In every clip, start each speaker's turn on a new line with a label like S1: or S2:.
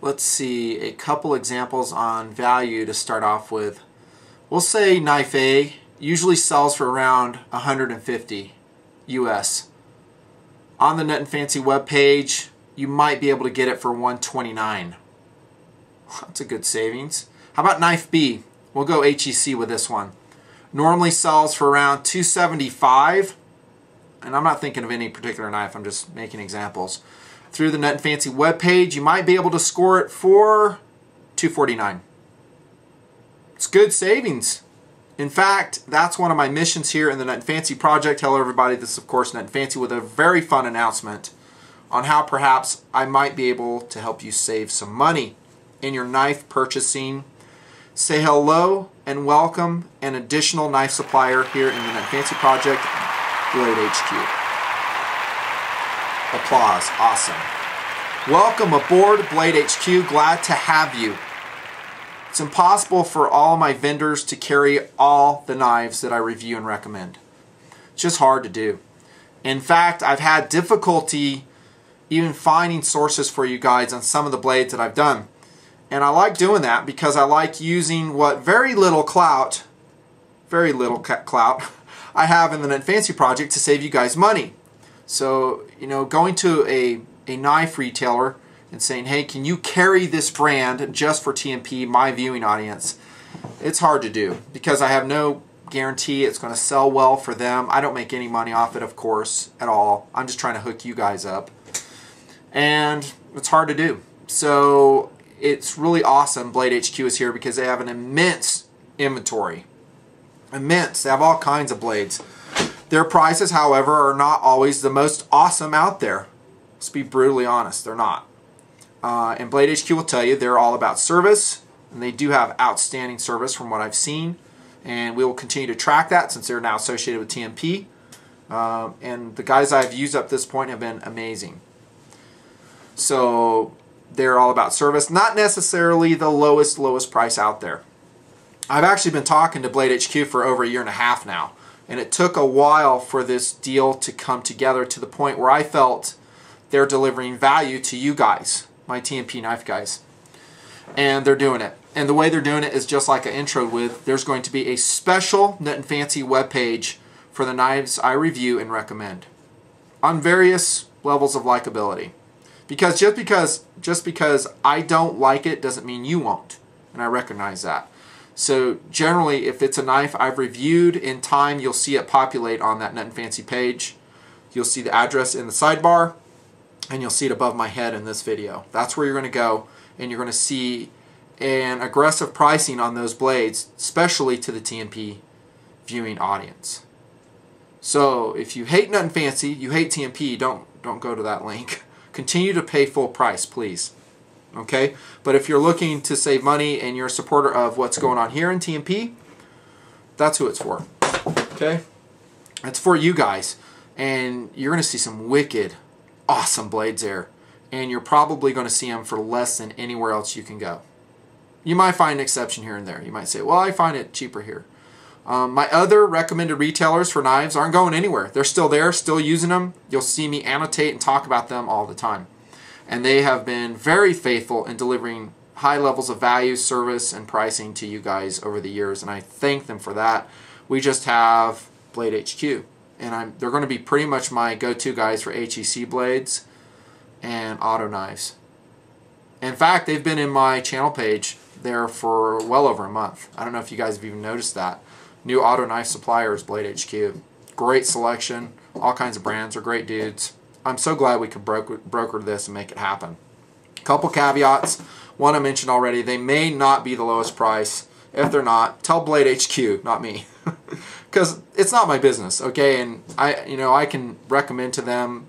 S1: let's see, a couple examples on value to start off with. We'll say knife A usually sells for around 150 US. On the Nut and Fancy webpage, you might be able to get it for 129. That's a good savings. How about knife B? We'll go HEC with this one. Normally sells for around 275, and I'm not thinking of any particular knife, I'm just making examples. Through the Nut and Fancy webpage, you might be able to score it for 249. It's good savings. In fact, that's one of my missions here in the Nut and Fancy project. Hello everybody, this is of course Nut and Fancy with a very fun announcement on how perhaps I might be able to help you save some money in your knife purchasing. Say hello and welcome an additional knife supplier here in the Nut and Fancy project, Blade HQ. Applause, awesome. Welcome aboard Blade HQ, glad to have you. It's impossible for all my vendors to carry all the knives that I review and recommend. It's just hard to do. In fact, I've had difficulty even finding sources for you guys on some of the blades that I've done. And I like doing that because I like using what very little clout I have in the Nut and Fancy project to save you guys money. So, you know, going to a knife retailer and saying, hey, can you carry this brand just for TNP, my viewing audience? It's hard to do because I have no guarantee it's going to sell well for them. I don't make any money off it, of course, at all. I'm just trying to hook you guys up. And it's hard to do. So it's really awesome Blade HQ is here because they have an immense inventory. Immense. They have all kinds of blades. Their prices, however, are not always the most awesome out there. Let's be brutally honest, they're not. And Blade HQ will tell you they're all about service, and they do have outstanding service from what I've seen. And we will continue to track that since they're now associated with TNP. And the guys I've used up to this point have been amazing. So they're all about service, not necessarily the lowest price out there. I've actually been talking to Blade HQ for over 1.5 years now, and it took a while for this deal to come together to the point where I felt they're delivering value to you guys, my TNP knife guys. And they're doing it. And the way they're doing it is just like I introed with, there's going to be a special Nut and Fancy webpage for the knives I review and recommend on various levels of likability. Because just because I don't like it doesn't mean you won't, and I recognize that. So generally, if it's a knife I've reviewed in time, you'll see it populate on that Nut and Fancy page. You'll see the address in the sidebar, and you'll see it above my head in this video. That's where you're going to go, and you're going to see an aggressive pricing on those blades, especially to the TNP viewing audience. So if you hate Nut and Fancy, you hate TNP, don't go to that link. Continue to pay full price, please. Okay? But if you're looking to save money and you're a supporter of what's going on here in TNP, that's who it's for. Okay? It's for you guys. And you're going to see some wicked, awesome blades there. And you're probably going to see them for less than anywhere else you can go. You might find an exception here and there. You might say, well, I find it cheaper here. My other recommended retailers for knives aren't going anywhere. They're still there, still using them. You'll see me annotate and talk about them all the time. And they have been very faithful in delivering high levels of value, service, and pricing to you guys over the years, and I thank them for that. We just have Blade HQ, and they're going to be pretty much my go-to guys for HEC blades and auto knives. In fact, they've been in my channel page there for well over a month. I don't know if you guys have even noticed that. New auto knife supplier is Blade HQ. Great selection, all kinds of brands, are great dudes. I'm so glad we could broker this and make it happen. Couple caveats. One I mentioned already, they may not be the lowest price. If they're not, tell Blade HQ, not me. Because it's not my business, okay? And I can recommend to them,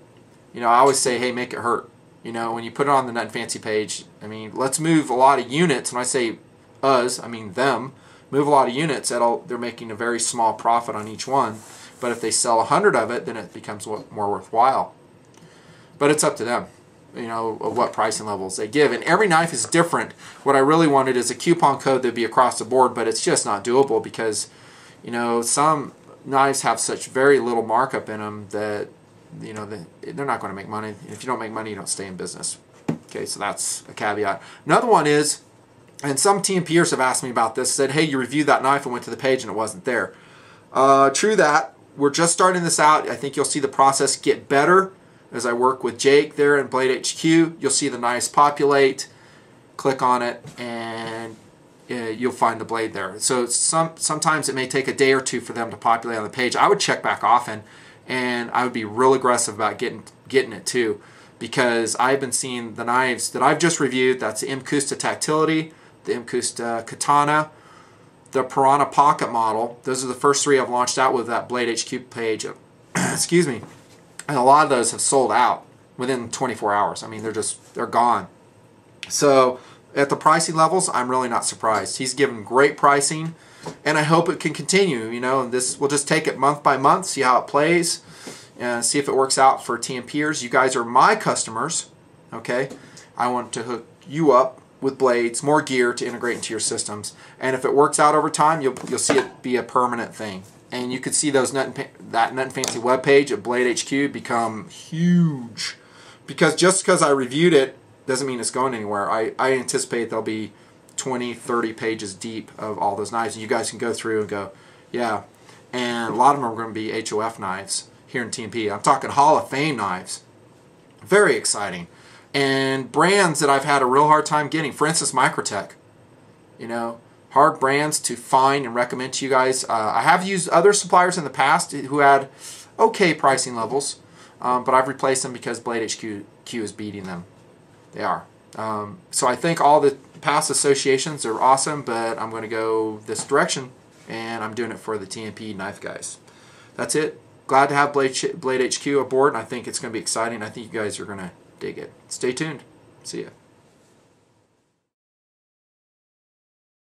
S1: I always say, hey, make it hurt. When you put it on the Nut and Fancy page, I mean, let's move a lot of units. When I say us, I mean them. Move a lot of units, they're making a very small profit on each one. But if they sell 100 of it, then it becomes more worthwhile. But it's up to them, of what pricing levels they give. And every knife is different. What I really wanted is a coupon code that'd be across the board, but it's just not doable because, some knives have such very little markup in them that, they're not going to make money. If you don't make money, you don't stay in business. Okay, so that's a caveat. Another one is, and some TNPers have asked me about this, said, hey, you reviewed that knife and went to the page and it wasn't there. True that. We're just starting this out. I think you'll see the process get better as I work with Jake there in Blade HQ. You'll see the knives populate. Click on it and you'll find the blade there. So sometimes it may take a day or two for them to populate on the page. I would check back often, and I would be real aggressive about getting it too, because I've been seeing the knives that I've just reviewed. That's the Imkusta Tactility, the Imkusta Katana, the Piranha Pocket model. Those are the first three I've launched out with that Blade HQ page. Excuse me. And a lot of those have sold out within 24 hours. I mean, they're gone. So at the pricing levels, I'm really not surprised. He's given great pricing, and I hope it can continue. You know, and this we'll just take it month by month, see how it plays, and see if it works out for TNPers. You guys are my customers, okay? I want to hook you up with blades, more gear to integrate into your systems, and if it works out over time, you'll see it be a permanent thing. And you could see those that Nut Fancy webpage at Blade HQ become huge, because just because I reviewed it doesn't mean it's going anywhere. I anticipate there'll be 20, 30 pages deep of all those knives. And you guys can go through and go, yeah. And a lot of them are going to be HOF knives here in TNP. I'm talking Hall of Fame knives. Very exciting. And brands that I've had a real hard time getting. For instance, Microtech. You know, hard brands to find and recommend to you guys. I have used other suppliers in the past who had okay pricing levels, but I've replaced them because Blade HQ is beating them. They are. So I think all the past associations are awesome, but I'm going to go this direction, and I'm doing it for the TNP knife guys. That's it. Glad to have Blade HQ aboard, and I think it's going to be exciting. I think you guys are going to dig it. Stay tuned. See ya.